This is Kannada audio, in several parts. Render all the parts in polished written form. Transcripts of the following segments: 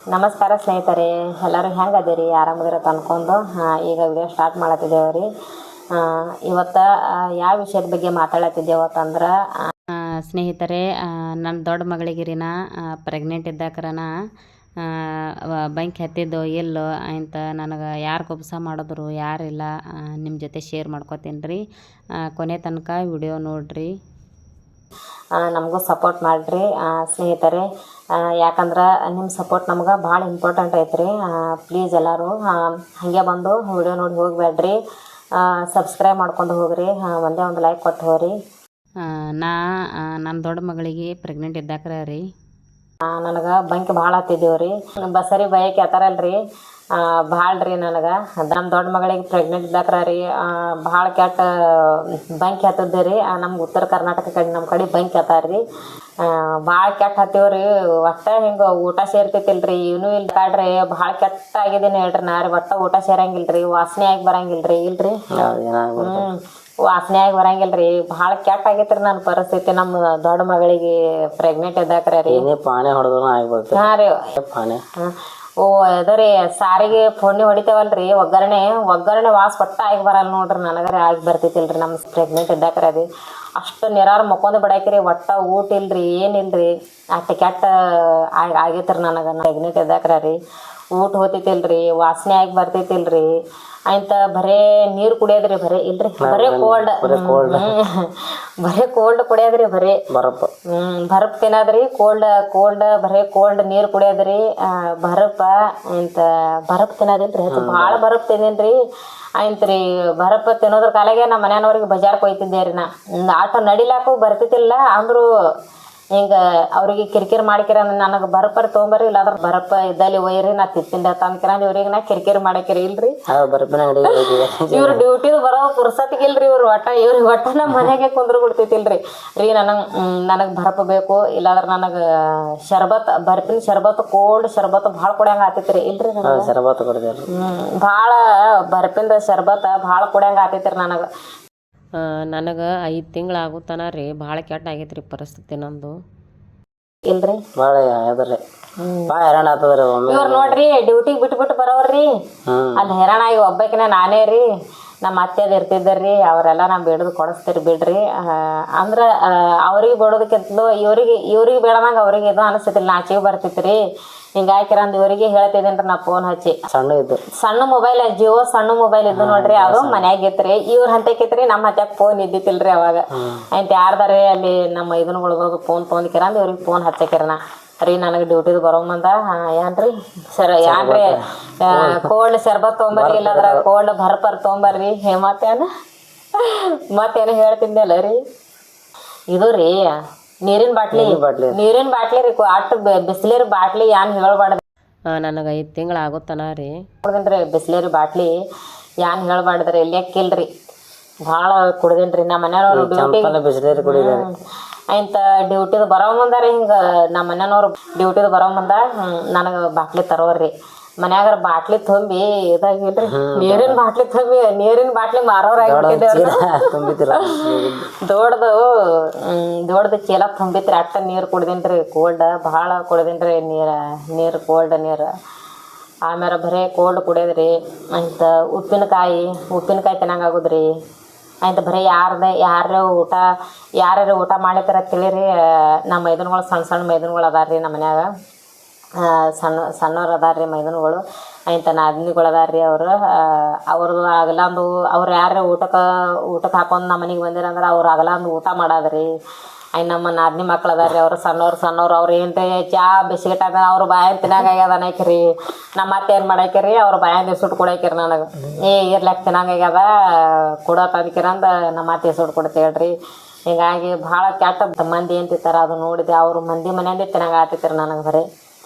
ನಮಸ್ಕಾರ ಸ್ನೇಹಿತರೆ, ಎಲ್ಲರೂ ಹೆಂಗೆ ಅದೀರಿ? ಆರಾಮದಿರತ್ತ ಅನ್ಕೊಂಡು ಈಗ ವಿಡಿಯೋ ಸ್ಟಾರ್ಟ್ ಮಾಡತ್ತಿದ್ದೇವೆ ರೀ. ಇವತ್ತು ಯಾವ ವಿಷಯದ ಬಗ್ಗೆ ಮಾತಾಡತ್ತಿದ್ದೇವತ್ತಂದ್ರೆ ಸ್ನೇಹಿತರೆ, ನನ್ನ ದೊಡ್ಡ ಮಗಳಿಗಿರಿನ ಪ್ರೆಗ್ನೆಂಟ್ ಇದ್ದಾಕರನ ಬೆಂಕಿ ಹತ್ತಿದ್ದು ಎಲ್ಲೋ ಅಂತ ನನಗೆ ಯಾರು ಕುಬ್ಸ ಮಾಡಿದ್ರು ಯಾರಿಲ್ಲ, ನಿಮ್ಮ ಜೊತೆ ಶೇರ್ ಮಾಡ್ಕೋತೀನಿ ರೀ. ಕೊನೆ ತನಕ ವಿಡಿಯೋ ನೋಡಿರಿ, ನಮಗೂ ಸಪೋರ್ಟ್ ಮಾಡಿರಿ ಸ್ನೇಹಿತರೆ. ಯಾಕಂದ್ರೆ ನಿಮ್ಮ ಸಪೋರ್ಟ್ ನಮ್ಗೆ ಭಾಳ ಇಂಪಾರ್ಟೆಂಟ್ ಐತ್ರಿ. ಪ್ಲೀಸ್ ಎಲ್ಲರೂ ಹಾಗೆ ಬಂದು ವಿಡಿಯೋ ನೋಡಿ ಹೋಗಬೇಡ್ರಿ, ಸಬ್ಸ್ಕ್ರೈಬ್ ಮಾಡ್ಕೊಂಡು ಹೋಗ್ರಿ, ಒಂದೇ ಒಂದು ಲೈಕ್ ಕೊಟ್ಟು ಹೋಗ್ರಿ. ನನ್ನ ದೊಡ್ಡ ಮಗಳಿಗೆ ಪ್ರೆಗ್ನೆಂಟ್ ಇದ್ದಾಕ್ರ ರೀ ನನಗೆ ಬೆಂಕಿ ಭಾಳ ಹತ್ತಿದ್ದೀವಿ ರೀ. ಬಸರಿ ಬಯಕೆ ಆತಾರಲ್ರಿ ಭಾಳ ರೀ. ನನಗೆ ನಮ್ಮ ದೊಡ್ಡ ಮಗಳಿಗೆ ಪ್ರೆಗ್ನೆಂಟ್ ಇದ್ದಾಕ್ರ ರೀ ಭಾಳ ಕೆಟ್ಟ ಬೆಂಕಿ ಹತ್ತದ್ದೆ ರೀ. ನಮ್ಗೆ ಉತ್ತರ ಕರ್ನಾಟಕ ಕಡೆ ನಮ್ಮ ಕಡೆ ಬೆಂಕಿ ಹತ್ತಾರ ಭಾಳ ಕೆಟ್ಟ ಹತ್ತೀವ್ರಿ. ಒಟ್ಟು ಹಿಂಗೆ ಊಟ ಸೇರ್ತೈತಿಲ್ರಿ, ಏನೂ ಇಲ್ಲ ಕಾಡ್ರಿ. ಭಾಳ ಕೆಟ್ಟ ಆಗಿದ್ದೀನಿ ಹೇಳ್ರಿ. ನಾ ರೀ ಒಟ್ಟು ಊಟ ಸೇರಂಗಿಲ್ರಿ, ವಾಸನೆ ಆಗಿ ಬರಂಗಿಲ್ರಿ. ಇಲ್ರಿ ವಾಸನೆ ಆಗಿ ಬರಂಗಿಲ್ರಿ. ಭಾಳ ಕೆಟ್ಟ ಆಗೈತ್ರಿ ನನ್ನ ಪರಿಸ್ಥಿತಿ. ನಮ್ಮ ದೊಡ್ಡ ಮಗಳಿಗೆ ಪ್ರೆಗ್ನೆಂಟ್ ಇದ್ದಾಕ್ರ ರೀ. ಹಾಂ ರೀ ಓ ಅದ ರೀ ಸಾರಿಗೆ ಫೋನಿ ಹೊಡಿತೇವಲ್ರಿ, ಒಗ್ಗರಣೆ ವಾಸ ಒಟ್ಟ ಆಗಿ ಬರಲ್ಲ ನೋಡ್ರಿ. ನನಗರೆ ಆಗಿ ಬರ್ತೈತಿಲ್ರಿ ನಮ್ಮ ಪ್ರೆಗ್ನೆಂಟ್ ಇದ್ದಾಕ್ರ ರೀ. ಅಷ್ಟು ನಿರಾರು ಮಕ್ಕೊಂದು ಬಿಡಾಕಿರಿ, ಒಟ್ಟ ಊಟ ಇಲ್ರಿ ಏನಿಲ್ರಿ. ಅಷ್ಟು ಕೆಟ್ಟ ಆಗೈತ್ರಿ ನನಗೆ ಪ್ರೆಗ್ನೆಂಟ್ ಇದ್ದಾಕ್ರ ರೀ. ಊಟ ಹೋತೈತಿಲ್ರಿ, ವಾಸನೆ ಆಗಿ ಬರ್ತೈತಿಲ್ರಿ. ಆಯ್ತ ಬರೇ ನೀರು ಕುಡಿಯೋದ್ರಿ, ಬರೇ ಇಲ್ರಿ ಬರೇ ಕೋಲ್ಡ್ ಬರೇ ಕೋಲ್ಡ್ ಕುಡಿಯೋದ್ರಿ, ಬರೇ ಬರಪ್ ತಿನ್ನೋದ್ರಿ. ಕೋಲ್ಡ್ ಬರೇ ಕೋಲ್ಡ್ ನೀರು ಕುಡಿಯೋದ್ರಿ. ಬರಪ ಇಂತ ಬರಪ್ ತಿನ್ನೋದಿಲ್ರಿ, ಭಾಳ ಬರಪ್ ತಿಂದೇನ್ರಿ. ಆಯ್ತ್ರಿ ಬರಪ್ ತಿನ್ನೋದ್ರ ಕಾಲಾಗೆ ನಮ್ಮ ಮನೆಯವ್ರಿಗೆ ಬಜಾರ್ಗೆ ಹೋಯ್ತಿದ್ದೆ ರೀ. ನಾ ಆಟ ನಡಿಲಾಕು ಬರ್ತಿದ್ದಿಲ್ಲ ಅಂದ್ರು ಹಿಂಗೆ ಅವ್ರಿಗೆ ಕಿರಿಕಿರಿ ಮಾಡಿಕಿರ ನನಗೆ ಬರಪರ್ ತೊಗೊಂಬರ್ರಿ, ಇಲ್ಲಾಂದ್ರೆ ಬರಪ ಇದ್ದಲ್ಲಿ ಒಯ್ರಿ ನಾ ತಿಂದ ತಂದ್ಕಿರಂದು ಇವ್ರಿಗೆ ನಾ ಕಿರಿಕಿರಿ ಮಾಡಾಕಿರಿ. ಇಲ್ರಿ ಇವ್ರು ಡ್ಯೂಟಿದು ಬರೋ ಪುರ್ಸತಿಗಿಲ್ರಿ. ಇವ್ರಿಗೆ ಒಟ್ಟ ನಮ್ಮ ಮನೆಗೆ ಕುಂದ್ರು ಬಿಡ್ತೈತಿಲ್ರಿ ರೀ. ನನಗೆ ಬರಪ ಬೇಕು, ಇಲ್ಲಾಂದ್ರೆ ನನಗೆ ಶರ್ಬತ್ ಬರ್ಪಿನ ಶರ್ಬತ್ ಕೋಲ್ಡ್ ಶರ್ಬತ್ ಭಾಳ ಕುಡಿಯಂಗೆ ಆತೈತ್ರಿ. ಇಲ್ರಿ ಶರ್ಬತ್ ಭಾಳ ಬರ್ಪಿಂದ ಶರ್ಬತ್ ಭಾಳ ಕುಡಿಯಂಗೆ ಆತೈತ್ರಿ ನನಗೆ. ನನಗೆ 5 ತಿಂಗಳು ಆಗುತ್ತಾನ ರೀ. ಭಾಳ ಕೆಟ್ಟ ಆಗೈತ್ರಿ ಪರಿಸ್ಥಿತಿ ನಂದು. ಇಲ್ರಿ ಭಾಳ ಹೈರಾಣ ಆಗ್ತದ್ರಿ. ಇವ್ರು ನೋಡ್ರಿ ಡ್ಯೂಟಿಗೆ ಬಿಟ್ಬಿಟ್ಟು ಬರೋವ್ರಿ, ಅಲ್ಲಿ ಹೈರಾಣ ಆಗಿ ಒಬ್ಬಾಕಿನ ನಾನೇ ರೀ. ನಮ್ಮ ಅತ್ತೆದು ಇರ್ತಿದ್ದರಿ, ಅವರೆಲ್ಲ ನಾ ಬೇಡದು ಕೊಡಿಸ್ತೀರಿ ಬಿಡ್ರಿ. ಅಂದ್ರೆ ಅವ್ರಿಗೆ ಬೇಡೋದಕ್ಕಿಂತಲೂ ಇವ್ರಿಗೆ ಬೇಡದಂಗೆ ಅವ್ರಿಗೆ ಇದು ಅನಿಸ್ತೈತಿಲ್ಲ, ನಾಚಿಗೆ ಬರ್ತೈತ್ರಿ. ಹಿಂಗಾಕಿರಂದು ಇವರಿಗೆ ಹೇಳ್ತಿದ್ದೇನ್ರಿ ನಾ ಫೋನ್ ಹಚ್ಚಿ. ಸಣ್ಣ ಮೊಬೈಲ್ ಜಿಯೋ ಸಣ್ಣ ಮೊಬೈಲ್ ಇದ್ದು ನೋಡ್ರಿ, ಅದು ಮನ್ಯಾಗಿತ್ರಿ. ಇವ್ರ ಹಂತಕ್ಕಿತ್ರಿ, ನಮ್ಮ ಹತ್ಯಾಗ ಫೋನ್ ಇದ್ದಿತ್ತಿಲ್ರಿ ಅವಾಗ. ಆಯ್ತು ಯಾರ್ದಾರೆ ಅಲ್ಲಿ ನಮ್ಮ ಇದನ್ನುಗಳ್ದು ಫೋನ್ ತೊಗೊಂಡ್ಕಿರಂದು ಇವ್ರಿಗೆ ಫೋನ್ ಹಚ್ಚಕಿರಣ ರೀ. ನನಗೆ ಡ್ಯೂಟಿದು ಬರೋಮಂದ ಏನ್ರಿ ಏನ್ರಿ ಕೋಲ್ಡ್ ಶರ್ಬತ್ ತೊಗೊಂಬರ್ರಿ, ಇಲ್ಲಾಂದ್ರೆ ಕೋಲ್ಡ್ ಬರಪರ್ ತೊಗೊಂಬರ್ರಿ. ಮತ್ತೇನು ಹೇಳ್ತಿದ್ದೆಲ್ಲ ರೀ. ಇದು ರೀ ನೀರಿನ ಬಾಟ್ಲಿ ರೀ, ಅಟ್ಟು ಬಿಸ್ಲೇರಿ ಬಾಟ್ಲಿ ಏನ್ ಹೇಳ್ಬಾರ್ದು. ನನಗೆ 5 ತಿಂಗಳು ಆಗುತ್ತಾನ ರೀ ಕುಡ್ದೇನ್ರಿ. ಬಿಸ್ಲೇರಿ ಬಾಟ್ಲಿ ಏನ್ ಹೇಳ್ಬಾರ್ದ್ರಿ, ಲೆಕ್ಕಿಲ್ರಿ. ಭಾಳ ಕುಡ್ದೇನ್ರಿ. ನಮ್ಮ ಮನೆಯವ್ರು ಆಯ್ತ ಡ್ಯೂಟಿದು ಬರೋ ಮುಂದ ರೀ. ಹಿಂಗೆ ನಮ್ಮ ಮನೆಯವ್ರು ಡ್ಯೂಟಿದು ಬರೋ ಮುಂದ ನನಗೆ ಬಾಟ್ಲಿ ತರೋರಿ. ಮನ್ಯಾಗಾರ ಬಾಟ್ಲಿ ತುಂಬಿ ಇದಾಗಿಲ್ರಿ, ನೀರಿನ ಬಾಟ್ಲಿ ಮಾರೋರಾಗಿಬಿಟ್ಟಿದ್ದೇವ್ರಿ. ದೊಡ್ಡದು ಚೀಲ ತುಂಬಿತ್ರಿ. ಅಟ್ಟ ನೀರು ಕುಡ್ದೇನ್ರಿ, ಕೋಲ್ಡ್ ಭಾಳ ಕುಡ್ದೇನ್ರಿ. ನೀರು ಕೋಲ್ಡ್ ನೀರು. ಆಮೇಲೆ ಬರೇ ಕೋಲ್ಡ್ ಕುಡಿಯೋದ್ರಿ. ಆಯ್ತ ಉಪ್ಪಿನಕಾಯಿ ತಿನ್ನಂಗಾಗುದ್ರಿ. ಆಯ್ತು ಬರೀ ಯಾರ್ಯಾರು ಊಟ ಮಾಡಿತರ ತಿಳಿರಿ. ನಮ್ಮ ಮೈದನ್ಗಳು ಸಣ್ಣ ಮೈದನ್ಗಳು ಅದಾರ ರೀ ನಮ್ಮ ಮನ್ಯಾಗ. ಸಣ್ಣವ್ರು ಅದಾರ ರೀ ಮೈದನ್ಗಳು. ಆಯ್ತು ನಾದಿನಿಗಳು ಅದಾರ ರೀ. ಅವ್ರದ್ದು ಆಗಲಂದು ಅವ್ರು ಯಾರು ಊಟಕ್ಕೆ ಹಾಕೊಂಡು ನಮ್ಮ ಮನೆಗೆ ಬಂದಿರಂದ್ರೆ ಅವ್ರು ಆಗಲಂದು ಊಟ ಮಾಡೋದ್ರಿ. ನಮ್ಮ ನಾದಿನಿ ಮಕ್ಳು ಅದಾರ ರೀ. ಅವರು ಸಣ್ಣವ್ರು ಅವ್ರು ಏನು ಚಾ ಬಿಸ್ಕಿಟ್ ಅದ ಅವ್ರು ಬಾಯನ್ ತಿನ್ನಂಗಾಗ್ಯದ ಅನ್ನಕ್ರಿ. ನಮ್ಮ ಅತ್ತೆ ಏನು ಮಾಡಾಕಿರಿ, ಅವ್ರು ಬಾಯನ್ ಸುಟ್ಟು ಕೊಡಾಕಿರಿ. ನನಗೆ ಇರ್ಲಕ್ಕೆ ತಿನ್ನಂಗಾಗ್ಯದ ಕೊಡೋ ತಂದ್ಕಿರಂದ ನಮ್ಮ ಅತ್ತೆ ಸುಟ್ಟು ಕೊಡ್ತೇಳ್ರಿ. ಹೀಗಾಗಿ ಭಾಳ ಕೆಟ್ಟ ಮಂದಿ ಅಂತಿರ್ತಾರ, ಅದು ನೋಡಿದೆ. ಅವ್ರು ಮಂದಿ ಮನೆಯಿಂದ ತಿನ್ನಂಗ ಆತಿತ್ರಿ. ನನಗೆ ಬರೀ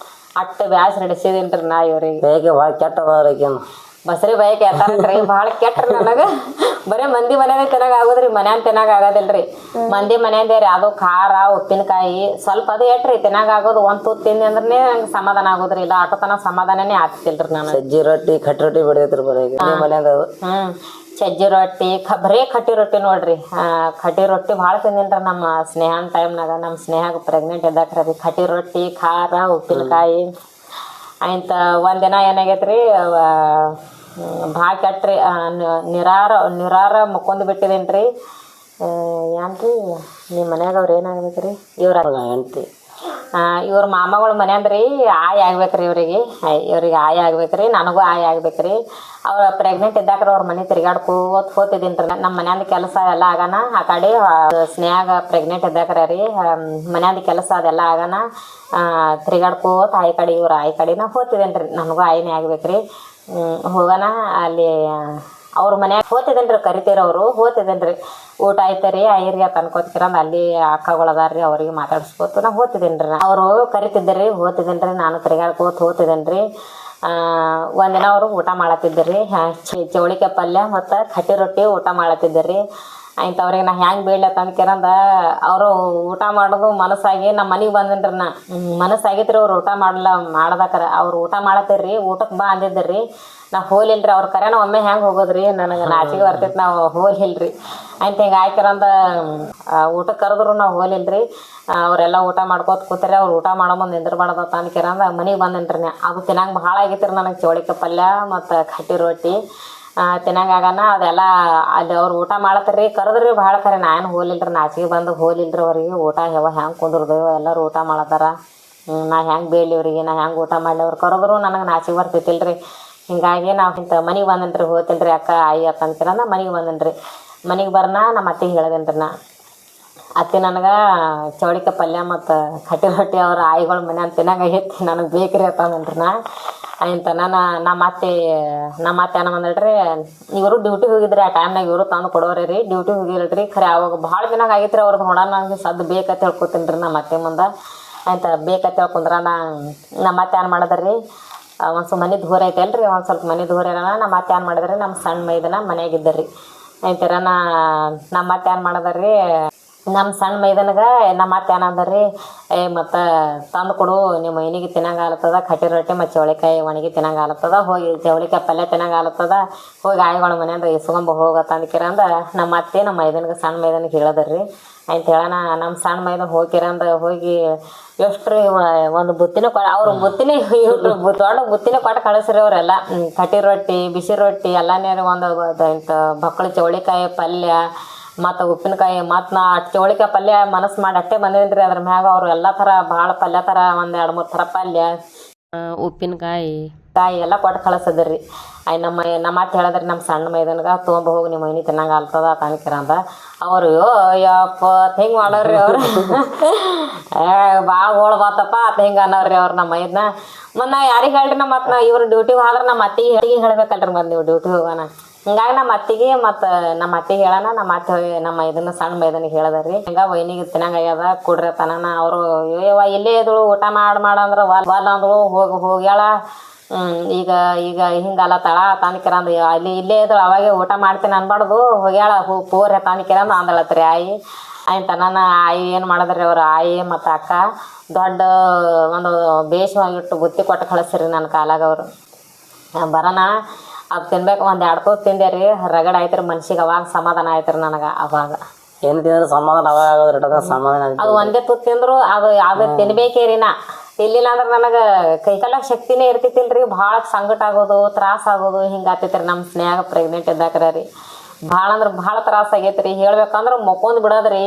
ಅಟ್ಟು ಬ್ಯಾಸ್ ನಡೆಸಿದಿಲ್ರಿ ನಾ ಇವ್ರಿಗೆ. ಭಾಳ ಕೆಟ್ಟ ಬಸ್ರಿ ಬಯಕೆ ಎತ್ತಾರಲ್ರಿ, ಭಾಳ ಕೆಟ್ಟ್ರಿ ನನಗೆ. ಬರೀ ಮಂದಿ ಮನೆಯೇ ತಿನ್ನಾಗ ಆಗೋದ್ರಿ, ಮನ್ಯಾನ ತಿನ್ನಾಗ ಆಗೋದಿಲ್ರಿ. ಮಂದಿ ಮನೆಯದೇ ರೀ. ಅದು ಖಾರ ಉಪ್ಪಿನಕಾಯಿ ಸ್ವಲ್ಪ ಅದು ಎಟ್ರಿ ತಿನ್ನಾಗ ಆಗೋದು. ಒಂದು ತುತ್ತು ತಿಂದೆ ಅಂದ್ರೆ ನಂಗೆ ಸಮಾಧಾನ ಆಗೋದ್ರಿ. ಇಲ್ಲ ಆಟೋತನ ಸಮಾಧಾನನೇ ಆಗ್ತಿಲ್ರಿ. ನಾನು ಸಜ್ಜಿ ರೊಟ್ಟಿ ಕಟ್ಟಿ ರೊಟ್ಟಿ ಬಿಡೈತ್ರಿ ಬರೀ ಸಜ್ಜಿ ರೊಟ್ಟಿ ಬರೇ ಕಟ್ಟಿ ರೊಟ್ಟಿ ನೋಡ್ರಿ. ಕಟ್ಟಿ ರೊಟ್ಟಿ ಭಾಳ ತಿಂದಿನ್ರಿ ನಮ್ಮ ಸ್ನೇಹನ ಟೈಮ್ನಾಗ. ನಮ್ಮ ಸ್ನೇಹಾಗ ಪ್ರೆಗ್ನೆಂಟ್ ಇದ್ದಾಕ್ರಿ ಕಟ್ಟಿ ರೊಟ್ಟಿ ಖಾರ ಉಪ್ಪಿನಕಾಯಿ ಆಯ್ತ ಒಂದಿನ ಏನಾಗೈತೆ ರೀ ಭಾಳ ಕೆಟ್ರಿ ನಿರಾರ ಮುಕ್ಕೊಂದು ಬಿಟ್ಟಿದೇನು ರೀ ಏನು ರೀ ನಿಮ್ಮ ಮನ್ಯಾಗ ಅವ್ರು ಏನಾಗಬೇಕು ರೀ ಇವ್ರ ಹೆಂಡ್ತಿ ಇವ್ರ ಮಾಮಗಳ ಮನೆ ಅಂದ್ರಿ ಆಯ್ ಆಗ್ಬೇಕ್ರಿ ಇವ್ರಿಗೆ ಆಯ್ ಆಗ್ಬೇಕ್ರಿ ನನಗೂ ಆಯ್ ಆಗ್ಬೇಕ್ರಿ ಅವ್ರು ಪ್ರೆಗ್ನೆಂಟ್ ಇದ್ದಾಕ್ರ ಅವ್ರ ಮನೆ ತಿರ್ಗಾಡ್ಕೋತ ಹೋಗ್ತಿದ್ದೀನಿ ರೀ ನಮ್ಮ ಮನ್ಯಾಂದ ಕೆಲಸ ಎಲ್ಲ ಆಗಾನ ಆ ಕಡೆ ಸ್ನೇಹಾಗ ಪ್ರೆಗ್ನೆಂಟ್ ಇದ್ದಾಕ್ರ ರೀ ಮನ್ಯಾಂದ ಕೆಲಸ ಅದೆಲ್ಲ ಆಗಾನ ತಿರ್ಗಾಡ್ಕೋತ ಆಯ್ ಕಡೆನ ಹೋಗ್ತಿದ್ದೇನೆ ರೀ ನನಗೂ ಆಯ್ನೇ ಆಗ್ಬೇಕ್ರಿ ಹೋಗೋಣ ಅಲ್ಲಿ ಅವ್ರ ಮನ್ಯಾಗ ಹೋಗ್ತಿದ್ದೇನೆ ರೀ ಕರಿತೀರವರು ಹೋಗ್ತಿದ್ದೇನೆ ರೀ ಊಟ ಆಯ್ತು ರೀ ಐರಿಗೆ ತನ್ಕೋತಿರಂದು ಅಲ್ಲಿ ಅಕ್ಕಗಳು ಅದಾರ ರೀ ಅವ್ರಿಗೆ ಮಾತಾಡಿಸ್ಕೋತು ನಾ ಹೋಗ್ತಿದ್ದೇನೆ ರೀ ಅವರು ಕರಿತಿದ್ದೆ ಹೋಗ್ತಿದ್ದೇನೆ ರೀ ನಾನು ತಿರ್ಗಾಡ್ಕೋತ ಹೋಗ್ತಿದ್ದೇನೆ ರೀ ಒಂದಿನ ಅವರು ಊಟ ಮಾಡತ್ತಿದ್ದರು ರೀ ಚೌಳಿಕಾಯಿ ಪಲ್ಯ ಮತ್ತು ಕಟ್ಟಿ ರೊಟ್ಟಿ ಊಟ ಮಾಡತ್ತಿದ್ದರು ಆಯ್ತು ಅವ್ರಿಗೆ ನಾ ಹೆಂಗೆ ಬೀಳ್ಲತ್ತ ಅಂದ್ಕೇರಂದ ಅವರು ಊಟ ಮಾಡೋದು ಮನಸ್ಸಾಗಿ ನಮ್ಮ ಮನೆಗೆ ಬಂದಿನ್ರಿ ನಾ ಮನಸ್ಸಾಗೈತೆ ರೀ ಅವ್ರು ಊಟ ಮಾಡ್ದಾಕರ ಅವ್ರು ಊಟ ಮಾಡತ್ತೀರಿ ಊಟಕ್ಕೆ ಬಾ ಅಂದಿದ್ದರಿ ನಾ ಹೋಲಿಲ್ರಿ ಅವ್ರ ಕರೆನ ಒಮ್ಮೆ ಹೆಂಗೆ ಹೋಗೋದ್ರಿ ನನಗೆ ನಾಚಿಗೆ ಬರ್ತೈತೆ ನಾವು ಹೋಲಿಲ್ರಿ ಆಯ್ತು ಹಿಂಗೆ ಆಯ್ಕರಂದ ಊಟಕ್ಕೆ ಕರೆದ್ರು ನಾವು ಹೋಲಿಲ್ರಿ ಅವರೆಲ್ಲ ಊಟ ಮಾಡ್ಕೋತ ಕೂತಾರೆ ಅವ್ರು ಊಟ ಮಾಡೋ ಮುಂದೆ ನಿಂದಿರ್ಬಾರ್ದತ್ತ ಅನ್ಕೇರಂದ ಮನೆಗೆ ಬಂದೇನ್ರಿ ನಾ ಅದು ತಿನ್ನಂಗೆ ಭಾಳ ಆಗೈತೆ ರೀ ನನಗೆ ಚೌಳಿಕಾಯಿ ಪಲ್ಯ ಮತ್ತು ಕಟ್ಟಿ ರೊಟ್ಟಿ ತಿನ್ನಂಗಾಗನ ಅದೆಲ್ಲ ಅಲ್ಲಿ ಅವ್ರು ಊಟ ಮಾಡತ್ತೀರಿ ಕರೆದ್ರಿ ಭಾಳ ಕರೆ ನಾನು ಹೋಲಿಲ್ರಿ ನಾಚಿಗೆ ಬಂದು ಹೋಲಿಲ್ರಿ ಅವ್ರಿಗೆ ಊಟ ಹೆಂಗೆ ಕುಂದ್ರದು ಎಲ್ಲರೂ ಊಟ ಮಾಡತ್ತಾರ ನಾ ಹೆಂಗೆ ಬೀಳಲಿ ಇವ್ರಿಗೆ ನಾ ಹೆಂಗೆ ಊಟ ಮಾಡಲಿ ಅವ್ರು ಕರೆದ್ರು ನನಗೆ ನಾಚಿಗೆ ಬರ್ತೈತಿಲ್ರಿ ಹಿಂಗಾಗಿ ನಾವು ಇಂಥ ಮನೆಗೆ ಬಂದೇನ್ರಿ ಹೋಗ್ತೀನಿ ರೀ ಅಕ್ಕ ಆಯಿ ಅತ್ತ ಅಂತೀರಂದ ಮನೆಗೆ ಬಂದೇನ್ರಿ ಮನೆಗೆ ಬರ್ನ ನಮ್ಮ ಅತ್ತಿಗೆ ಹೇಳ್ದೇನ್ರಿ ನಾ ಅತ್ತೆ ನನಗೆ ಚೌಳಿಕಾಯಿ ಪಲ್ಯ ಮತ್ತು ಕಟ್ಟಿ ರೊಟ್ಟಿ ಅವ್ರ ಆಯಿಗಳ ಮನೆ ಅಂತ ತಿನ್ನಂಗಾಗೈತಿ ನನಗೆ ಬೇಕ್ರಿ ಅಂತಂದ್ರಿ ನಾ ಆಯ್ತು ನಮ್ಮ ಅತ್ತೆ ಏನ ಬಂದಳ್ರಿ ಇವರು ಡ್ಯೂಟಿಗೆ ಹೋಗಿದ್ರಿ ಆ ಟೈಮ್ನಾಗ ಇವರು ತಂದು ಕೊಡೋರಿ ರೀ ಡ್ಯೂಟಿಗೆ ಹೋಗಿರಲ್ರಿ ಖರೆ ಅವಾಗ ಭಾಳ ದಿನ ಆಗೈತ್ರಿ ಅವ್ರದ್ದು ನೋಡೋಣ ನನಗೆ ಸದ್ದು ಬೇಕಂತ ಹೇಳ್ಕೊತೀನಿ ರೀ ನಮ್ಮ ಅತ್ತೆ ಮುಂದೆ ಆಯ್ತು ಬೇಕಂತ ಹೇಳ್ಕೊಂಡ್ರ ನಮ್ಮ ಅತ್ತೆ ಏನು ಮಾಡಿದ್ರಿ ಒಂದು ಸ್ವಲ್ಪ ಮನೆ ದೂರ ಐತೆ ಅಲ್ರಿ ಒಂದು ಸ್ವಲ್ಪ ಮನೆ ದೂರ ಇರೋಣ ನಮ್ಮ ಅತ್ತೆ ಏನು ಮಾಡಿದ್ರಿ ನಮ್ಮ ಸಣ್ಣ ಮೈದನ ಮನೆಯಾಗಿದ್ದರಿ ಆಯ್ತರ ನಮ್ಮ ಅತ್ತೆ ಏನು ಮಾಡಿದ್ರಿ ನಮ್ಮ ಸಣ್ಣ ಮೈದನಗೆ ನಮ್ಮ ಅತ್ತೆ ಏನಂದ್ರಿ ಮತ್ತು ತಂದು ಕೊಡು ನಿಮ್ಮ ಮೈನಿಗೆ ತಿನ್ನಂಗಾಲತ್ತದ ಕಟ್ಟಿ ರೊಟ್ಟಿ ಮತ್ತು ಚೌಳಿಕಾಯಿ ಒಣಗಿ ತಿನ್ನಂಗಾಲತ್ತದ ಹೋಗಿ ಚೌಳಿಕಾಯಿ ಪಲ್ಯ ತಿನ್ನಂಗಾಲತ್ತದ ಹೋಗಿ ಆಯಿಗಳ ಮನೆಯಿಂದ ಇಸ್ಕೊಂಬ ಹೋಗತ್ತ ಅಂದ್ಕಿರಂದ ನಮ್ಮ ಅತ್ತೆ ನಮ್ಮ ಮೈದನಿಗೆ ಸಣ್ಣ ಮೈದನಿಗೆ ಹೇಳಿದ್ರಿ ಆಯ್ತು ಹೇಳೋಣ ನಮ್ಮ ಸಣ್ಣ ಮೈದನ ಹೋಗಿರಂದ ಹೋಗಿ ಎಷ್ಟು ರೀ ಒಂದು ಬುತ್ತಿನ ಅವ್ರು ಬುತ್ತಿನೇ ದೊಡ್ಡ ಬುತ್ತಿನೇ ಕೊಟ್ಟು ಕಳಿಸ್ರಿ ಅವರೆಲ್ಲ ಕಟ್ಟಿ ರೊಟ್ಟಿ ಬಿಸಿ ರೊಟ್ಟಿ ಎಲ್ಲನೇ ಒಂದು ಇಂಥ ಬಕ್ಕಳು ಚೌಳಿಕಾಯಿ ಪಲ್ಯ ಮತ್ತು ಉಪ್ಪಿನಕಾಯಿ ಮತ್ತು ನಾ ಚೌಳಿಕಾಯಿ ಪಲ್ಯ ಮನಸ್ಸು ಮಾಡಿ ಅಟ್ಟೆ ಬಂದಿದ್ದೀನಿ ರೀ ಅದ್ರ ಮ್ಯಾಗ ಅವರು ಎಲ್ಲ ಥರ ಭಾಳ ಪಲ್ಯ ಥರ ಒಂದು 2-3 ಥರ ಪಲ್ಯ ಉಪ್ಪಿನಕಾಯಿ ಎಲ್ಲ ಕೊಟ್ಟು ಕಳಿಸಿದ್ರಿ ನಮ್ಮ ಅತ್ತೆ ಹೇಳಿದ್ರಿ ನಮ್ಮ ಸಣ್ಣ ಮೈದನ್ಗೆ ತೊಗೊಂಡು ಹೋಗಿ ನಿಮ್ಮ ಮೈನಿ ತಿನ್ನಂಗೆ ಆಗ್ತದ ತನಕಿರಂದ ಅವರು ಯಪ್ಪ ಹಿಂಗೆ ಮಾಡೋರಿ ಅವ್ರು ಭಾಳ ಹೋಳು ಬಾತಪ್ಪ ಅತ್ತ ಹಿಂಗೆ ಅನ್ನೋರಿ ಅವ್ರು ನಮ್ಮ ಮೈದನ್ನ ಮತ್ತು ನಾ ಯಾರಿಗೆ ಹೇಳ್ರಿ ಮತ್ತು ನಾ ಇವ್ರು ಡ್ಯೂಟಿಗೆ ಹೋದ್ರೆ ನಮ್ಮ ಅತ್ತಿಗೆ ಹೇಳ್ಬೇಕಲ್ರಿ ಮತ್ತು ನೀವು ಡ್ಯೂಟಿಗೆ ಹೋಗೋಣ ಹಿಂಗಾಗಿ ನಮ್ಮ ಅತ್ತಿಗೆ ಮತ್ತು ನಮ್ಮ ಅತ್ತಿಗೆ ಹೇಳೋಣ ನಮ್ಮ ಅತ್ತೆ ನಮ್ಮ ಇದನ್ನ ಸಣ್ಣ ಮೈದನಿಗೆ ಹೇಳಿದ್ರಿ ಹಿಂಗೆ ವೈನಿಗೆ ತಿನ್ನಂಗಾಗ್ಯದ ಕೊಡ್ರಿ ತನನ ಅವರು ಇಲ್ಲೇ ಇದ್ರು ಊಟ ಮಾಡಂದ್ರೆ ವಾಲ್ ಅಂದ್ರು ಹೋಗ್ಯಾಳ ಈಗ ಹಿಂಗಲ್ಲ ತಳ ತಾನಿಕಿರಂದು ಅಲ್ಲಿ ಇಲ್ಲೇ ಇದ್ರು ಅವಾಗೆ ಊಟ ಮಾಡ್ತೀನಿ ಅನ್ಬಾರ್ದು ಹೋಗ್ಯಾಳ ಪೋರೆ ತಾನಿಕಿರಂದು ಅಂದಳತ್ರಿ ಆಯಿ ಆಯ್ತು ನನ್ನ ಆಯಿ ಏನು ಮಾಡಿದ್ರಿ ಅವ್ರು ಆಯಿ ಮತ್ತು ಅಕ್ಕ ದೊಡ್ಡ ಒಂದು ಬೇಷವಾಗಿಟ್ಟು ಬುತ್ತಿ ಕೊಟ್ಟು ಕಳಿಸ್ರಿ ನನ್ನ ಕಾಲಾಗ ಅವರು ಬರೋಣ ಅದು ತಿನ್ಬೇಕು ಒಂದು 2 ತುತ್ತು ತಿಂದೆ ರೀ ರಗಡ ಆಯ್ತು ರೀ ಮನ್ಸಿಗೆ ಅವಾಗ ಸಮಾಧಾನ ಆಯ್ತು ರೀ ನನಗೆ ಅವಾಗ ಏನು ತಿಂದ್ರೆ ಸಮಾಧಾನ ಅವಾಗ ಆಗೋದ್ರಿ ಸಮಾಧಾನ ಅದು ಒಂದೇ ತುತ್ತು ತಿಂದ್ರು ಅದು ತಿನ್ಬೇಕೇ ರೀ ನಾ ತಿನ್ಲಿಲ್ಲ ಅಂದ್ರೆ ನನಗೆ ಕೈಕಾಲ ಶಕ್ತಿನೇ ಇರ್ತಿತ್ತಿಲ್ಲ ರೀ ಭಾಳ ಸಂಕಟ ಆಗೋದು ತ್ರಾಸ ಆಗೋದು ಹಿಂಗೆ ಆಗ್ತೈತೆ ರೀ ನಮ್ಮ ಸ್ನೇಹ ಪ್ರೆಗ್ನೆಂಟ್ ಇದ್ದಾಕ್ರ ರೀ ಭಾಳ ಅಂದ್ರೆ ಭಾಳ ತ್ರಾಸ ಆಗೈತೆ ರೀ ಹೇಳ್ಬೇಕಂದ್ರೆ ಮೊಕ್ಕೊಂದು ಬಿಡೋದ್ರಿ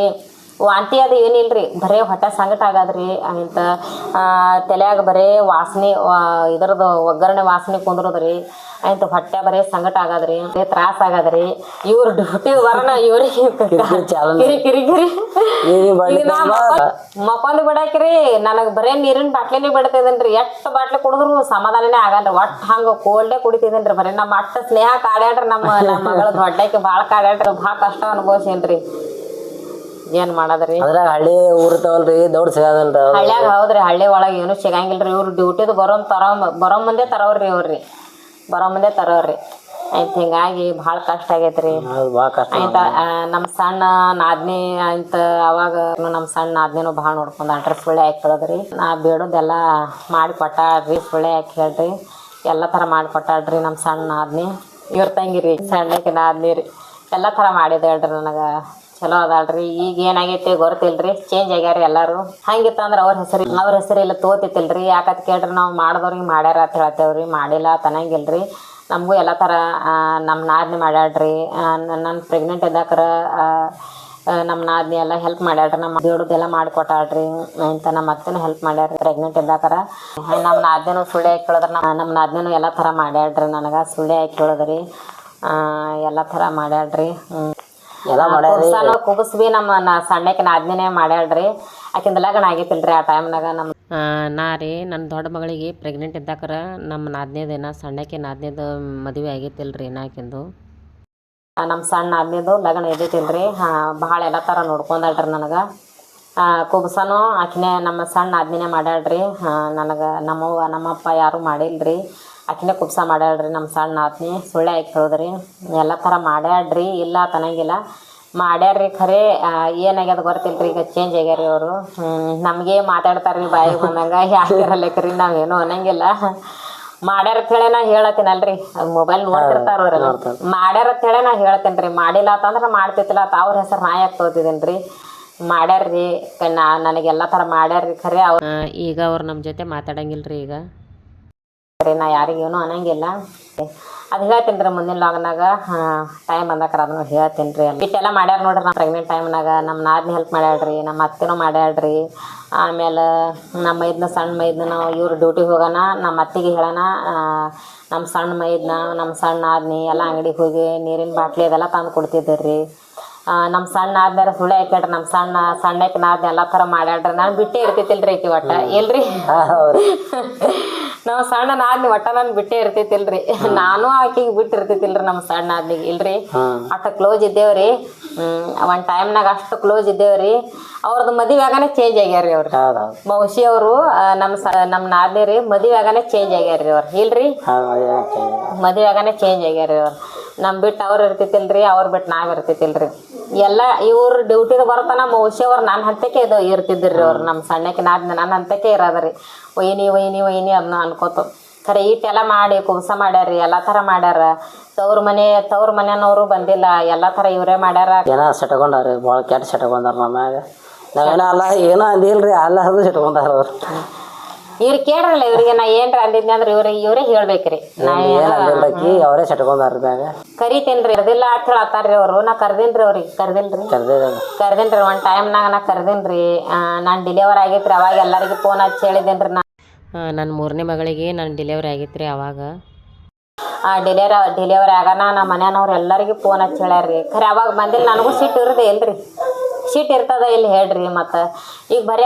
ವಾಂತಿ ಅದು ಏನಿಲ್ಲ ರೀ ಬರೀ ಹೊಟ್ಟೆ ಸಂಕಟ ಆಗೋದ್ರಿ ಅಂತ ತಲೆಯಾಗ ಬರೀ ವಾಸನೆ ಇದ್ರದ್ದು ಒಗ್ಗರಣೆ ವಾಸನೆ ಕುಂದ್ರದ್ರಿ ಆಯ್ತು ಹೊಟ್ಟೆ ಬರೀ ಸಂಕಟ ಆಗೋದ್ರಿ ತ್ರಾಸ ಆಗೋದ್ರಿ ಇವ್ರು ಡ್ಯೂಟಿ ಬರೋಣ ಇವ್ರಿಗೆ ಕಿರಿ ಮಕ್ಕೊಂದು ಬಿಡಾಕ್ರಿ ನನಗೆ ಬರೀ ನೀರಿನ ಬಾಟ್ಲಿನೇ ಬಿಡ್ತಿದ್ದೇನೆ ರೀ ಎಷ್ಟು ಬಾಟ್ಲಿ ಕುಡಿದ್ರು ಸಮಾಧಾನನೇ ಆಗಲ್ರಿ ಒಟ್ಟು ಹಂಗೆ ಕೋಲ್ಡೇ ಕುಡಿತಿದ್ದೇನೆ ರೀ ಬರೀ ನಮ್ಮ ಅಟ್ಟ ಸ್ನೇಹ ಕಾಡ್ಯಾಡ್ರಿ ನಮ್ಮ ಮಗಳು ದೊಡ್ಡಕ್ಕೆ ಭಾಳ ಕಾಡ್ಯಾಡ್ರಿ ಭಾಳ ಕಷ್ಟ ಅನುಭವಿಸೇನ್ರಿ ಏನು ಮಾಡೋದ್ರಿ ಅದ್ರಾಗ ಹಳ್ಳಿ ಊರ್ತಾವಲ್ರಿ ದೌಡ್ ಸಿಗೋದಲ್ರಿ ಹಳ್ಳ್ಯಾಗ ಹೌದ್ರಿ ಹಳ್ಳಿ ಒಳಗೆ ಏನೂ ಸಿಗಂಗಿಲ್ರಿ ಇವ್ರು ಡ್ಯೂಟಿದು ಬರೋ ಮುಂದೆ ತರೋವ್ರಿ ಇವ್ರಿ ಬರೋ ಮುಂದೆ ತರೋವ್ರಿ ಆಯ್ತು ಹಿಂಗಾಗಿ ಭಾಳ ಕಷ್ಟ ಆಗೈತೆ ರೀ ಆಯ್ತು ನಮ್ಮ ಸಣ್ಣ ನಾದ್ನಿ ಆಯ್ತು ಅವಾಗ ನಮ್ಮ ಸಣ್ಣ ನಾದ್ನಿನೂ ಭಾಳ ನೋಡ್ಕೊಂಡು ಅಡ್ರೆಸ್ ಸುಳ್ಳೆ ಹಾಕಿ ಹೇಳೋದ್ರಿ ನಾ ಬೇಡೋದೆಲ್ಲ ಮಾಡಿ ಕೊಟ್ಟಾಡ್ರಿ ಸುಳ್ಳೆ ಹಾಕಿ ಹೇಳ್ರಿ ಎಲ್ಲ ಥರ ಮಾಡಿ ಕೊಟ್ಟಾಡ್ರಿ ನಮ್ಮ ಸಣ್ಣ ನಾದ್ನಿ ಇವ್ರ ತಂಗಿ ರೀ ಸಣ್ಣಕ್ಕೆ ನಾದ್ನಿ ರೀ ಎಲ್ಲ ಥರ ಮಾಡಿದೆ ಹೇಳ್ರಿ ನನಗೆ ಚಲೋ ಅದಾಳ್ರಿ. ಈಗ ಏನಾಗೈತಿ ಗೊತ್ತಿಲ್ರಿ, ಚೇಂಜ್ ಆಗ್ಯಾರ ಎಲ್ಲರೂ. ಹಂಗಿತ್ತಂದ್ರೆ ಅವ್ರ ಹೆಸರು ಇಲ್ಲ ತೋತಿತ್ತಿಲ್ರಿ. ಯಾಕಂತ ಕೇಳ್ರಿ, ನಾವು ಮಾಡಿದವ್ರಿಗೆ ಮಾಡ್ಯಾರ ಅಂತ ಹೇಳ್ತೇವ್ರಿ, ಮಾಡಿಲ್ಲ ತನಂಗಿಲ್ರಿ. ನಮಗೂ ಎಲ್ಲ ಥರ ನಮ್ಮ ನಾದ್ನಿ ಮಾಡ್ಯಾಳ್ರಿ. ನನ್ನ ಪ್ರೆಗ್ನೆಂಟ್ ಇದ್ದಾಕರ ನಮ್ಮ ನಾದ್ನಿ ಎಲ್ಲ ಹೆಲ್ಪ್ ಮಾಡ್ಯಾಳ್ರಿ. ನಮ್ಮ ದೇವ್ರದ್ದೆಲ್ಲ ಮಾಡಿಕೊಟ್ಟಾಳ್ರಿ ಅಂತ ನಮ್ಮ ಅತ್ತೆನೂ ಹೆಲ್ಪ್ ಮಾಡ್ಯಾರ ಪ್ರೆಗ್ನೆಂಟ್ ಇದ್ದಾಕರ. ನಮ್ಮ ನಾದ್ನಿನೂ ಸುಳ್ಳೆ ಹಾಕಿ ಕೇಳಿದ್ರೆ ನಮ್ಮ ನಾದ್ನಿನೂ ಎಲ್ಲ ಥರ ಮಾಡ್ಯಾಳ್ರಿ. ನನಗೆ ಸುಳ್ಳೆ ಹಾಕಿ ಕೇಳಿದ್ರಿ ಎಲ್ಲ ಥರ ಮಾಡ್ಯಾಳ್ರಿ. ಎಲ್ಲ ಮಾಡ್ಯಾರಿ. ಕುಬಸ್ ಬಿ ನಮ್ಮ ಸಣ್ಣಕ್ಕೆ ನಾದ್ನಿನೇ ಮಾಡ್ಯಾಳ್ರಿ. ಆಕಿಂದ ಲಗ್ನ ಆಗೈತಿಲ್ರಿ ಆ ಟೈಮ್ನಾಗ. ನಾ ರೀ ನನ್ನ ದೊಡ್ಡ ಮಗಳಿಗೆ ಪ್ರೆಗ್ನೆಂಟ್ ಇದ್ದಾಕರ ನಮ್ಮ ನಾದ್ನೇದೇನ ಸಣ್ಣಕ್ಕೆ ನಾದ್ನೇದು ಮದುವೆ ಆಗೈತಿಲ್ರಿ ಆಕಿಂದು. ನಮ್ಮ ಸಣ್ಣ ನಾದ್ನೇದು ಲಗ್ನ ಇದ್ದೈತಿಲ್ರಿ. ಭಾಳ ಎಲ್ಲ ಥರ ನೋಡ್ಕೊಂಡಾಳ್ರಿ ನನಗೆ. ಕುಬಸನೂ ಆಕಿನೇ ನಮ್ಮ ಸಣ್ಣ ನಾದ್ನಿನೇ ಮಾಡ್ಯಾಳ್ರಿ. ನನಗೆ ನಮ್ಮವ್ವ ನಮ್ಮಪ್ಪ ಯಾರೂ ಮಾಡಿಲ್ರಿ. ಆಕಿನೇ ಕುಬ್ಸ ಮಾಡ್ಯಾಳ್ರಿ ನಮ್ಮ ಸಣ್ಣ ನಾದ್ನಿ. ಸುಳ್ಳೆ ಹಾಕಿ ಕೇಳಿದ್ರಿ ಎಲ್ಲ ಥರ ಮಾಡ್ಯಾಳ್ರಿ, ಇಲ್ಲ ತನಗಿಲ್ಲ ಮಾಡ್ಯಾರ್ರಿ. ಖರೆ ಏನಾಗ್ಯದ ಗೊತ್ತಿಲ್ರಿ, ಈಗ ಚೇಂಜ್ ಆಗ್ಯಾರಿ ಅವರು. ನಮಗೆ ಮಾತಾಡ್ತಾರ್ರಿ ಬಾಯಿಗೆ ಬಂದಂಗೆ, ಯಾಕಿರಲ್ಲಕ್ರಿ ನಾವೇನು ಅನ್ನಂಗಿಲ್ಲ. ಮಾಡ್ಯಾರ ಅಂತೇಳಿ ನಾ ಹೇಳತ್ತೀನಲ್ರಿ, ಮೊಬೈಲ್ ನೋಡ್ತಿರ್ತಾರ ಅವ್ರೆಲ್ಲ. ಮಾಡ್ಯಾರ ಅಂತೇಳಿ ನಾ ಹೇಳ್ತೇನೆ ರೀ. ಮಾಡಿಲ್ಲ ಅಂತಂದ್ರೆ ಮಾಡ್ತಿತ್ತಿಲ್ಲ ಅಂತ ಅವ್ರ ಹೆಸರು ನಾ ಯಾಕೆ ತೋತಿದ್ದೀನಿ ರೀ. ಮಾಡ್ಯಾರ್ರಿ, ನನಗೆಲ್ಲ ಥರ ಮಾಡ್ಯಾರ್ರಿ. ಖರೆ ಈಗ ಅವ್ರು ನಮ್ಮ ಜೊತೆ ಮಾತಾಡಂಗಿಲ್ರಿ. ಈಗ ನಾ ಯಾರಿಗೇನು ಅನ್ನಂಗಿಲ್ಲ. ಅದು ಹೇಳ್ತೀನಿ ರೀ ಮುಂದಿನ ಲಾಗ್ನಾಗ ಟೈಮ್ ಬಂದಾಕರ ಅದನ್ನು ಹೇಳ್ತೀನಿ ರೀ. ಇಷ್ಟೆಲ್ಲ ಮಾಡ್ಯಾರ ನೋಡ್ರಿ ನಮ್ಮ ಪ್ರೆಗ್ನೆಂಟ್ ಟೈಮ್ನಾಗ. ನಮ್ಮ ನಾದ್ನಿ ಹೆಲ್ಪ್ ಮಾಡ್ಯಾಳ್ರಿ, ನಮ್ಮ ಅತ್ತೆನೂ ಮಾಡ್ಯಾಳ್ರಿ. ಆಮೇಲೆ ನಮ್ಮ ಸಣ್ಣ ಮೈದ್ನ ನಾವು ಇವ್ರು ಡ್ಯೂಟಿಗೆ ಹೋಗೋಣ, ನಮ್ಮ ಅತ್ತಿಗೆ ಹೇಳೋಣ, ನಮ್ಮ ನಮ್ಮ ಸಣ್ಣ ನಾದ್ನಿ ಎಲ್ಲ ಅಂಗಡಿಗೆ ಹೋಗಿ ನೀರಿನ ಬಾಟ್ಲಿ ಅದೆಲ್ಲ ತಂದು ಕೊಡ್ತಿದ್ದೀರಿ. ನಮ್ಮ ಸಣ್ಣ ಆದ್ಮೇಲೆ ಸುಳ್ಳೆ ಹಾಕ್ಯಾಡ್ರಿ. ನಮ್ಮ ಸಣ್ಣಕ್ಕೆ ನಾದ್ನಿ ಎಲ್ಲ ಥರ ಮಾಡ್ಯಾಡ್ರಿ. ನಾನು ಬಿಟ್ಟೇ ಇರ್ತಿತ್ತಿಲ್ರಿ ಆಕಿ ಒಟ್ಟ ಇಲ್ರಿ. ನಾವು ಸಣ್ಣ ನಾದ್ನಿ ಒಟ್ಟ ನಾನು ಬಿಟ್ಟೇ ಇರ್ತಿತ್ತಿಲ್ರಿ. ನಾನು ಆಕಿಗೆ ಬಿಟ್ಟು ಇರ್ತಿತ್ತಿಲ್ರಿ ನಮ್ಮ ಸಣ್ಣ ನಾದ್ನಿಗೆ ಇಲ್ರಿ. ಅಷ್ಟು ಕ್ಲೋಸ್ ಇದ್ದೇವ್ರಿ. ಒಂದು ಟೈಮ್ನಾಗ ಅಷ್ಟು ಕ್ಲೋಸ್ ಇದ್ದೇವ್ರಿ. ಅವ್ರದ್ದು ಮದುವೆ ಆಗಾನೆ ಚೇಂಜ್ ಆಗ್ಯಾರ್ರಿ. ಅವ್ರು ಮೌಸಿ ಅವರು ನಮ್ಮ ನಾದ್ನಿ ರೀ ಮದುವೆ ಆಗಾನೆ ಚೇಂಜ್ ಆಗ್ಯಾರ್ರಿ. ಅವ್ರು ಇಲ್ರಿ, ಮದುವೆ ಆಗಾನೆ ಚೇಂಜ್ ಆಗ್ಯಾರ್ರಿ. ಅವ್ರು ನಮ್ಮ ಬಿಟ್ಟು ಅವ್ರು ಇರ್ತಿತ್ತಿಲ್ರಿ, ಅವ್ರು ಬಿಟ್ಟು ನಾವು ಇರ್ತಿತ್ತಿಲ್ರಿ. ಎಲ್ಲ ಇವ್ರು ಡ್ಯೂಟಿಗೆ ಬರ್ತಾನ ಮೌಸಿ ಅವ್ರು ನನ್ನ ಹಂತಕ್ಕೆ ಇರ್ತಿದ್ರಿ. ಅವ್ರು ನಮ್ಮ ಸಣ್ಣಕ್ಕೆ ನಾದ್ನಿ ನನ್ನ ಹಂತಕ್ಕೆ ಇರೋದ್ರಿ. ಒಯ್ನಿ ಅದನ್ನ ಅನ್ಕೋತು. ಖರೆ ಇಟ್ಟೆಲ್ಲ ಮಾಡಿ ಕುಬ್ಸ ಮಾಡ್ಯಾರ್ರಿ, ಎಲ್ಲ ಥರ ಮಾಡ್ಯಾರ. ತವ್ರ ಮನೆಯವ್ರು ಬಂದಿಲ್ಲ, ಎಲ್ಲ ಥರ ಇವರೇ ಮಾಡ್ಯಾರ. ಏನೋ ಸೆಟ್ಕೊಂಡಾರಿ, ಭಾಳ ಕೆಟ್ಟ ಸೆಟ್ಕೊಂಡಾರ ನಮ್ಯಾಗ. ನಾವೇನೋ ಅಲ್ಲ ಏನೋ ಅಂದಿಲ್ರಿ, ಅಲ್ಲ ಅದು ಸೆಟ್ಕೊಂಡಾರ ಅವ್ರು. ಇವ್ರು ಕೇಳ್ರಲ್ಲ, ಇವ್ರಿಗೆ ನಾ ಏನ್ರ ಅಂದಿದ್ನಿ ಅಂದ್ರೆ ಇವರೇ ಹೇಳ್ಬೇಕ್ರಿ. ಅವರೇ ಸೆಟ್ಕೊಂಡಾರ ಮ್ಯಾಗ. ಕರಿತೇನ್ರಿ, ಕರ್ದಿಲ್ಲ ಅಂತ ಹೇಳತ್ತಾರ್ರಿ ಅವರು. ನಾ ಕರ್ದಿನ್ರಿ ಅವ್ರಿಗೆ, ಕರ್ದಿನ್ರಿ ಒಂದು ಟೈಮ್ನಾಗ ನಾ ಕರ್ದಿನ್ರಿ. ನಾನು ಡಿಲಿವರ್ ಆಗೈತ್ರಿ ಅವಾಗ ಎಲ್ಲರಿಗೂ ಫೋನ್ ಹಚ್ಚಿ ಹೇಳಿದ್ದೇನ್ರಿ. ನನ್ನ 3ನೇ ಮಗಳಿಗೆ ನಾನು ಡಿಲಿವರಿ ಆಗೈತ್ರಿ ಅವಾಗ. ಡಿಲಿವರಿ ಆಗಾನ ನಮ್ಮ ಮನೆಯವ್ರು ಎಲ್ಲರಿಗೂ ಫೋನ್ ಹಚ್ಚಿ ಹೇಳ್ಯಾರ್ರಿ. ಖರೆ ಅವಾಗ ಬಂದಿಲ್ಲ, ನನಗೂ ಸಿಟ್ಟು ಇರದೆ ಇಲ್ರಿ. ಸಿಟ್ಟು ಇರ್ತದ ಇಲ್ಲಿ ಹೇಳ್ರಿ. ಮತ್ತು ಈಗ ಬರೀ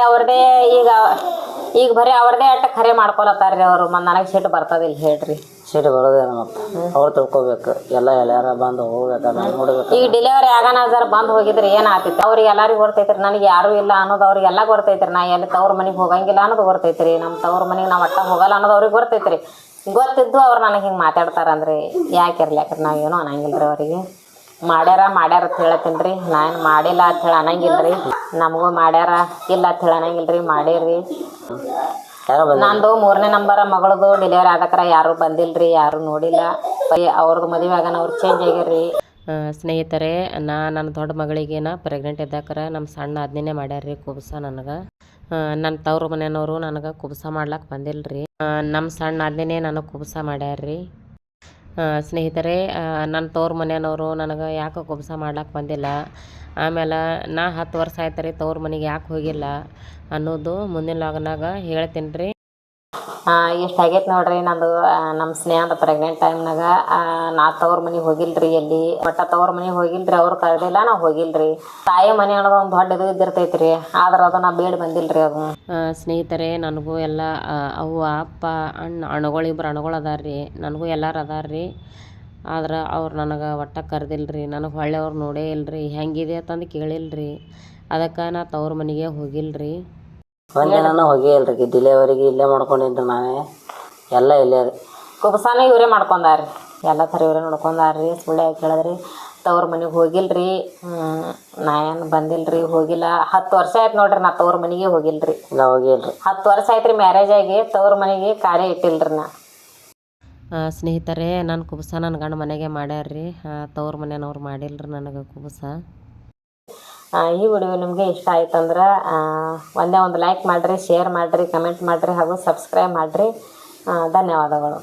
ಅವ್ರದೇ ಅಟ್ಟ ಖರೆ ಮಾಡ್ಕೊಳತ್ತಾರ್ರಿ ಅವರು. ಮತ್ತು ನನಗೆ ಸಿಟ್ಟು ಬರ್ತದ ಇಲ್ಲಿ ಹೇಳ್ರಿ. ಸಿಟ್ಟು ಬರೋದೇನ ಮತ್ತು ಅವ್ರು ತಿಳ್ಕೊಬೇಕು. ಎಲ್ಲಾರ ಬಂದು ಹೋಗ್ಬೇಕಲ್ಲ ನೋಡ್ಬೇಕು. ಈಗ ಡಿಲಿವರಿ ಆಗಾನ ಜರ ಬಂದು ಹೋಗಿದ್ರೆ ಏನಾಗ್ತೈತಿ ಅವ್ರಿಗೆ ಎಲ್ಲರಿಗೂ ಗೊತ್ತೈತ್ರಿ. ನನಗೆ ಯಾರೂ ಇಲ್ಲ ಅನ್ನೋದು ಅವ್ರಿಗೆಲ್ಲ ಗೊತ್ತೈತ್ರಿ. ನಾ ಎಲ್ಲಿ ತವ್ರ ಮನೆಗೆ ಹೋಗಂಗಿಲ್ಲ ಅನ್ನೋದು ಗೊತ್ತೈತ್ರಿ. ನಮ್ಮ ತವ್ರ ಮನೆಗೆ ನಾವು ಒಟ್ಟ ಹೋಗಲ್ಲ ಅನ್ನೋದು ಅವ್ರಿಗೆ ಗೊತ್ತೈತ್ರಿ. ಗೊತ್ತಿದ್ದು ಅವ್ರು ನನಗೆ ಹಿಂಗೆ ಮಾತಾಡ್ತಾರಂದ್ರಿ. ಯಾಕಿರ್ಲಿ ನಾವೇನು ಅನ್ನಂಗಿಲ್ರಿ. ಅವರಿಗೆ ಮಾಡ್ಯಾರ ಅಂತ ಹೇಳ್ತೀನಿ ರೀ. ನಾನು ಮಾಡಿಲ್ಲ ಅಂತ ಹೇಳಿ ಅನ್ನಂಗಿಲ್ರಿ. ನಮಗೂ ಮಾಡ್ಯಾರ ಇಲ್ಲ ಅಂತ ಹೇಳಿ ಅನ್ನಂಗಿಲ್ರಿ, ಮಾಡೀರಿ. ನಂದು 3ನೇ ನಂಬರ್ ಮಗಳದು ಡೆಲಿವರಿ ಆದಕ್ರ ಯಾರೂ ಬಂದಿಲ್ರಿ, ಯಾರೂ ನೋಡಿಲ್ಲ. ಅವ್ರದ್ದು ಮದುವೆ ಆಗಾನ ಅವ್ರು ಚೇಂಜ್ ಆಗ್ಯಾರ್ರಿ. ಸ್ನೇಹಿತರೆ, ನನ್ನ ದೊಡ್ಡ ಮಗಳಿಗೇನ ಪ್ರೆಗ್ನೆಂಟ್ ಇದ್ದಾಕರ ನಮ್ಮ ಸಣ್ಣ ನಾದ್ನಿನೇ ಮಾಡ್ಯಾರ್ರಿ ಕುಬ್ಸ. ನನಗೆ ನನ್ನ ತವ್ರ ಮನೆಯವರು ನನಗೆ ಕುಬ್ಸ ಮಾಡ್ಲಾಕ ಬಂದಿಲ್ರಿ. ನಮ್ಮ ಸಣ್ಣ ನಾದ್ನಿನೇ ನನಗೆ ಕುಬ್ಸ ಮಾಡ್ಯಾರ್ರಿ. ಸ್ನೇಹಿತರೆ, ನನ್ನ ತವ್ರ ಮನೆಯವರು ನನಗೆ ಯಾಕೆ ಕುಬ್ಸ ಮಾಡ್ಲಾಕ ಬಂದಿಲ್ಲ, ಆಮೇಲೆ ನಾ 10 ವರ್ಷ ಆಯ್ತು ರೀ ತವ್ರ ಮನೆಗೆ ಯಾಕೆ ಹೋಗಿಲ್ಲ ಅನ್ನೋದು ಮುಂದಿನ ಲಾಗ್ನಾಗ ಹೇಳ್ತೀನಿ ರೀ. ಇಷ್ಟು ಆಗೈತೆ ನೋಡ್ರಿ ನಂದು. ನಮ್ಮ ಸ್ನೇಹದ ಪ್ರೆಗ್ನೆಂಟ್ ಟೈಮ್ನಾಗ ನಾ ತವ್ರ ಮನೆಗೆ ಹೋಗಿಲ್ರಿ. ಎಲ್ಲಿ ಒಟ್ಟ ತವ್ರ ಮನೆಗೆ ಹೋಗಿಲ್ರಿ. ಅವ್ರು ಕರೆದಿಲ್ಲ, ನಾವು ಹೋಗಿಲ್ರಿ. ತಾಯಿ ಮನೆ ಅನ್ನೋದು ಒಂದು ದೊಡ್ಡ ಇದು ಇದ್ದಿರ್ತೈತ್ರಿ. ಆದ್ರೆ ಅದು ನಾ ಬೇಡ ಬಂದಿಲ್ರಿ. ಅದು ಸ್ನೇಹಿತರೆ, ನನಗೂ ಎಲ್ಲ ಅವ್ವ ಅಪ್ಪ ಅಣ್ಣಗಳಿಬ್ರು ಅಣ್ಣಗಳು ಅದಾರ್ರಿ. ನನಗೂ ಎಲ್ಲರೂ ಅದಾರ್ರಿ. ಆದ್ರೆ ಅವ್ರು ನನಗೆ ಒಟ್ಟ ಕರೆದಿಲ್ರಿ. ನನಗೆ ಹೊಳ್ಳೆವ್ರು ನೋಡೇ ಇಲ್ರಿ. ಹೆಂಗಿದೆ ಅಂತಂದು ಕೇಳಿಲ್ರಿ. ಅದಕ್ಕೆ ನಾ ತವ್ರ ಮನೆಗೆ ಹೋಗಿಲ್ರಿ. ಒಂದಿನ ಹೋಗಿ ಇಲ್ರಿ. ಡಿಲಿವರಿಗೆ ಇಲ್ಲೇ ಮಾಡ್ಕೊಂಡಿನ್ರಿ. ನಾನೇ ಎಲ್ಲ ಇಲ್ಲೇ ರೀ. ಕುಬ್ಸಾನ ಇವರೇ ಮಾಡ್ಕೊಂಡಾರ್ರಿ. ಎಲ್ಲ ಥರ ಇವರೇ ನೋಡ್ಕೊಂಡಾರ್ರಿ. ಸುಳ್ಳೆ ಕೇಳಿದ್ರಿ. ತವ್ರ ಮನೆಗೆ ಹೋಗಿಲ್ರಿ. ನಾ ಏನು ಬಂದಿಲ್ರಿ, ಹೋಗಿಲ್ಲ. 10 ವರ್ಷ ಆಯ್ತು ನೋಡ್ರಿ ನಾ ತವ್ರ ಮನೆಗೆ ಹೋಗಿಲ್ರಿ. ನಾ ಹೋಗಿಲ್ರಿ. 10 ವರ್ಷ ಆಯ್ತು ರೀ ಮ್ಯಾರೇಜ್ ಆಗಿ. ತವ್ರ ಮನೆಗೆ ಕಾರ್ಯ ಇಟ್ಟಿಲ್ರಿ ನಾ. ಸ್ನೇಹಿತರೆ, ನನ್ನ ಕುಬ್ಸ ನನ್ನ ಗಂಡ ಮನೆಗೆ ಮಾಡ್ಯಾರ್ರಿ. ತವ್ರ ಮನೆಯವ್ರು ಮಾಡಿಲ್ರಿ ನನಗೆ ಕುಬ್ಸ. ಈ ವಿಡಿಯೋ ನಿಮಗೆ ಇಷ್ಟ ಆಯ್ತಂದ್ರೆ ಒಂದೇ ಒಂದು ಲೈಕ್ ಮಾಡಿರಿ, ಶೇರ್ ಮಾಡಿರಿ, ಕಮೆಂಟ್ ಮಾಡಿರಿ ಹಾಗೂ ಸಬ್ಸ್ಕ್ರೈಬ್ ಮಾಡಿರಿ. ಧನ್ಯವಾದಗಳು.